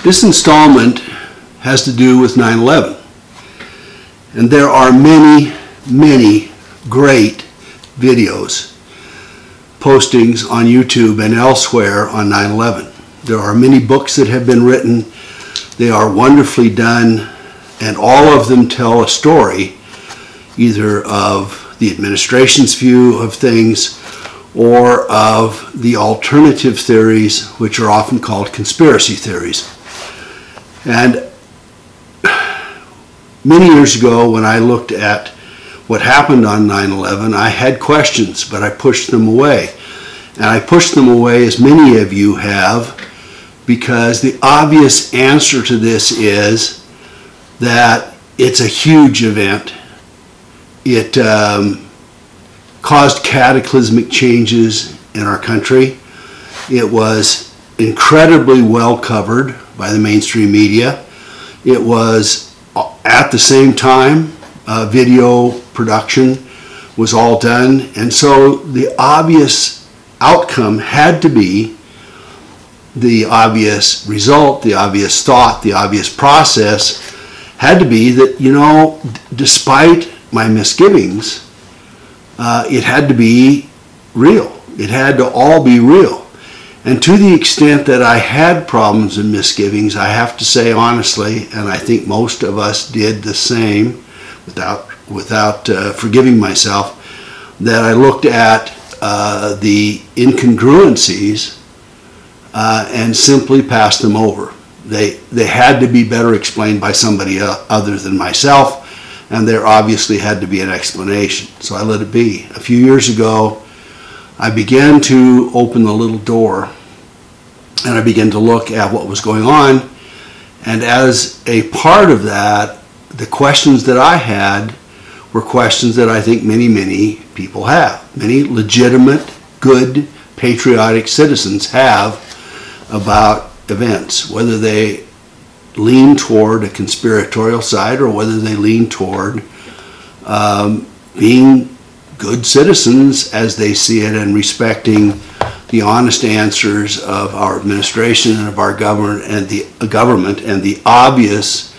This installment has to do with 9/11, and there are many, many great videos, postings on YouTube and elsewhere on 9/11. There are many books that have been written. They are wonderfully done, and all of them tell a story, either of the administration's view of things or of the alternative theories, which are often called conspiracy theories. And many years ago, when I looked at what happened on 9/11, I had questions, but I pushed them away. And I pushed them away, as many of you have, because the obvious answer to this is that it's a huge event. It caused cataclysmic changes in our country. It was incredibly well covered by the mainstream media. It was, at the same time, video production was all done, and so the obvious outcome had to be, the obvious result, the obvious thought, the obvious process had to be that, you know, despite my misgivings, it had to be real. It had to all be real. And to the extent that I had problems and misgivings, I have to say honestly, and I think most of us did the same, without forgiving myself, that I looked at the incongruencies and simply passed them over. They had to be better explained by somebody other than myself, and there obviously had to be an explanation. So I let it be. A few years ago, I began to open the little door, and I began to look at what was going on, and as a part of that, the questions that I had were questions that I think many, many people have. Many legitimate, good, patriotic citizens have about events, whether they lean toward a conspiratorial side or whether they lean toward being good citizens as they see it and respecting the honest answers of our administration and of our government and the obvious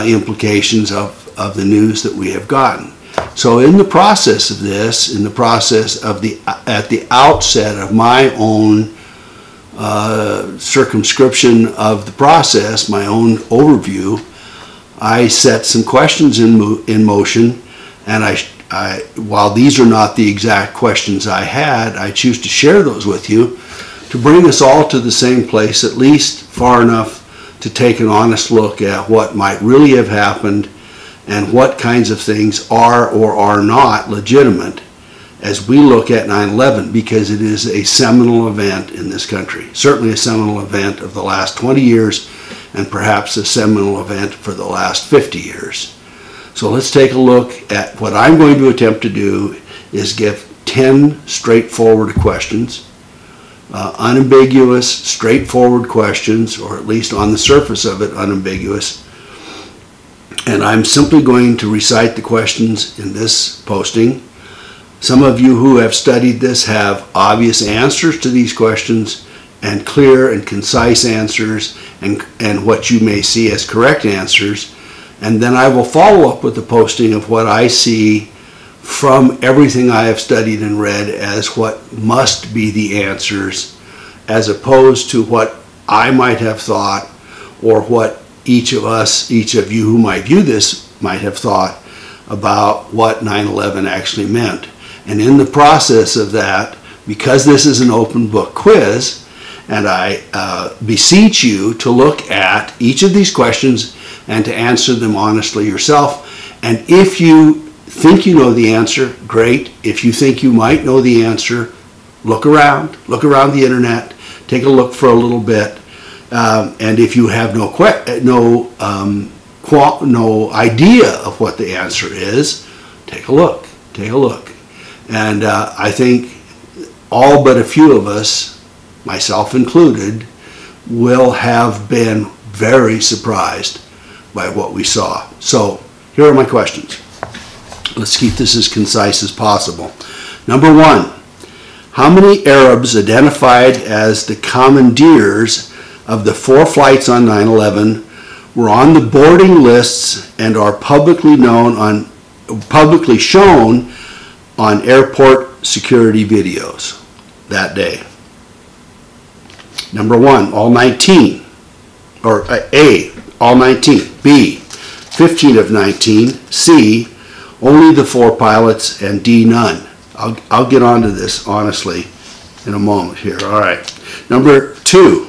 implications of the news that we have gotten. So in the process of this, in the process of at the outset of my own circumscription of the process, my own overview, I set some questions in motion, and while these are not the exact questions I had, I choose to share those with you to bring us all to the same place, at least far enough to take an honest look at what might really have happened and what kinds of things are or are not legitimate as we look at 9/11, because it is a seminal event in this country. Certainly a seminal event of the last 20 years, and perhaps a seminal event for the last 50 years. So let's take a look at what I'm going to attempt to do is give 10 straightforward questions, unambiguous, straightforward questions, or at least on the surface of it, unambiguous. And I'm simply going to recite the questions in this posting. Some of you who have studied this have obvious answers to these questions and clear and concise answers and what you may see as correct answers. And then I will follow up with the posting of what I see from everything I have studied and read as what must be the answers, as opposed to what I might have thought or what each of us, each of you who might view this might have thought about what 9/11 actually meant. And in the process of that, because this is an open book quiz, and I beseech you to look at each of these questions and to answer them honestly yourself. And if you think you know the answer, great. If you think you might know the answer, look around the internet, take a look for a little bit. And if you have no idea of what the answer is, take a look. And I think all but a few of us, myself included, will have been very surprised by what we saw. So here are my questions. Let's keep this as concise as possible. Number one, how many Arabs identified as the commandeers of the 4 flights on 9/11 were on the boarding lists and are publicly shown on airport security videos that day? Number 1, all 19, or A, all 19, B, 15 of 19, C, only the 4 pilots, and D, none. I'll get onto this honestly in a moment here. All right. Number 2,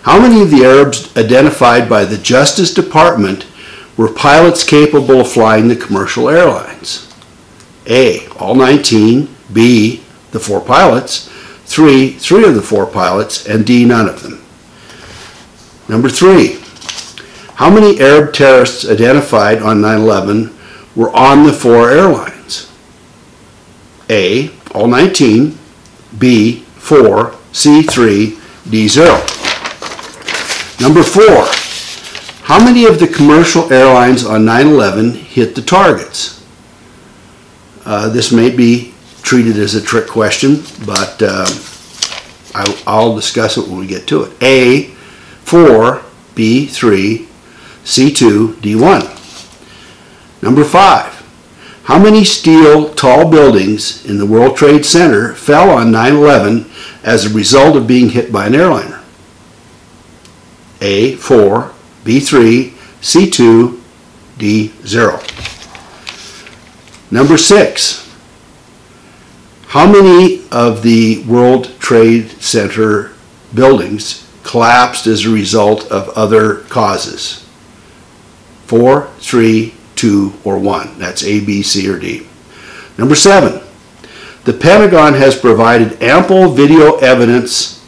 how many of the Arabs identified by the Justice Department were pilots capable of flying the commercial airlines? A, all 19, B, the 4 pilots, 3 of the 4 pilots, and D, none of them. Number 3, how many Arab terrorists identified on 9/11 were on the 4 airlines? A, all 19, B, 4, C, 3, D, 0. Number 4, how many of the commercial airlines on 9/11 hit the targets? This may be treated as a trick question, but I'll discuss it when we get to it. A, 4, B, 3, C, 2, D, 1. Number 5, how many steel tall buildings in the World Trade Center fell on 9/11 as a result of being hit by an airliner? A, 4, B, 3, C, 2, D, 0. Number 6, how many of the World Trade Center buildings collapsed as a result of other causes? 4, 3, 2, or 1. That's A, B, C, or D. Number 7, the Pentagon has provided ample video evidence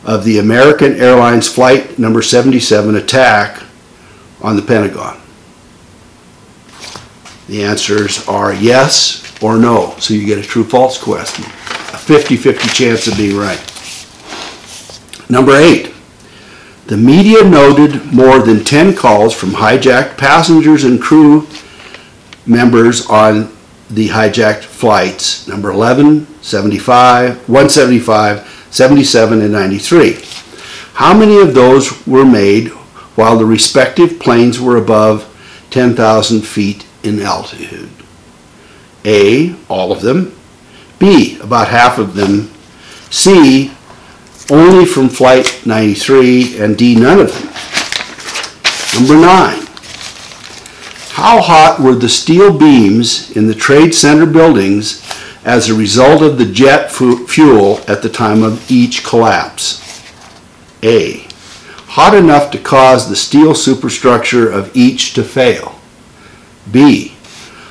of the American Airlines Flight number 77 attack on the Pentagon. The answers are yes or no. So you get a true-false question. A 50-50 chance of being right. Number 8, the media noted more than 10 calls from hijacked passengers and crew members on the hijacked flights, number 11, 175, 77, and 93. How many of those were made while the respective planes were above 10,000 feet in altitude? A, all of them. B, about half of them. C, only from flight 93, and D, none of them. Number 9, how hot were the steel beams in the Trade Center buildings as a result of the jet fuel at the time of each collapse? A, hot enough to cause the steel superstructure of each to fail. B,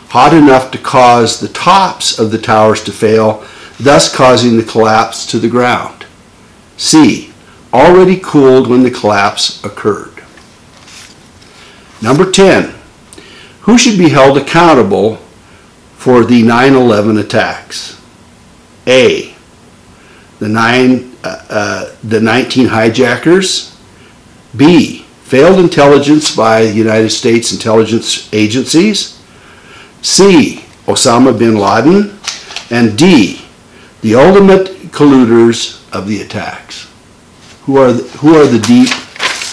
hot enough to cause the tops of the towers to fail, thus causing the collapse to the ground. C, already cooled when the collapse occurred. Number 10, who should be held accountable for the 9/11 attacks? A, the 19 hijackers. B, failed intelligence by the United States intelligence agencies. C, Osama bin Laden. And D, the ultimate colluders of the attacks. Who are the deep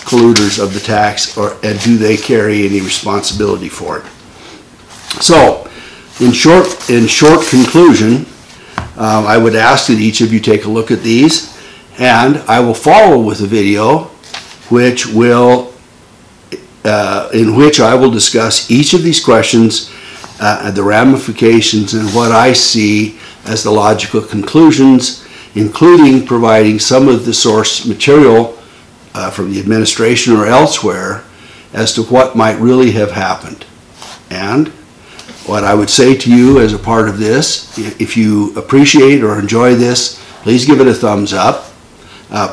colluders of the attacks, and do they carry any responsibility for it? So, in short conclusion, I would ask that each of you take a look at these, and I will follow with a video in which I will discuss each of these questions, the ramifications, and what I see as the logical conclusions, including providing some of the source material from the administration or elsewhere as to what might really have happened. And what I would say to you as a part of this, if you appreciate or enjoy this, please give it a thumbs up.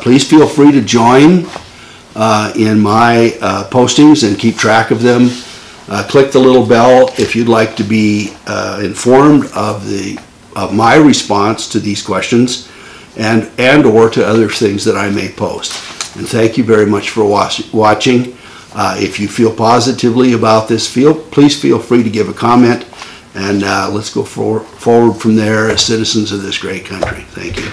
Please feel free to join in my postings and keep track of them. Click the little bell if you'd like to be informed of my response to these questions and or to other things that I may post. And thank you very much for watching. If you feel positively about this, please feel free to give a comment, and let's go forward from there as citizens of this great country. Thank you.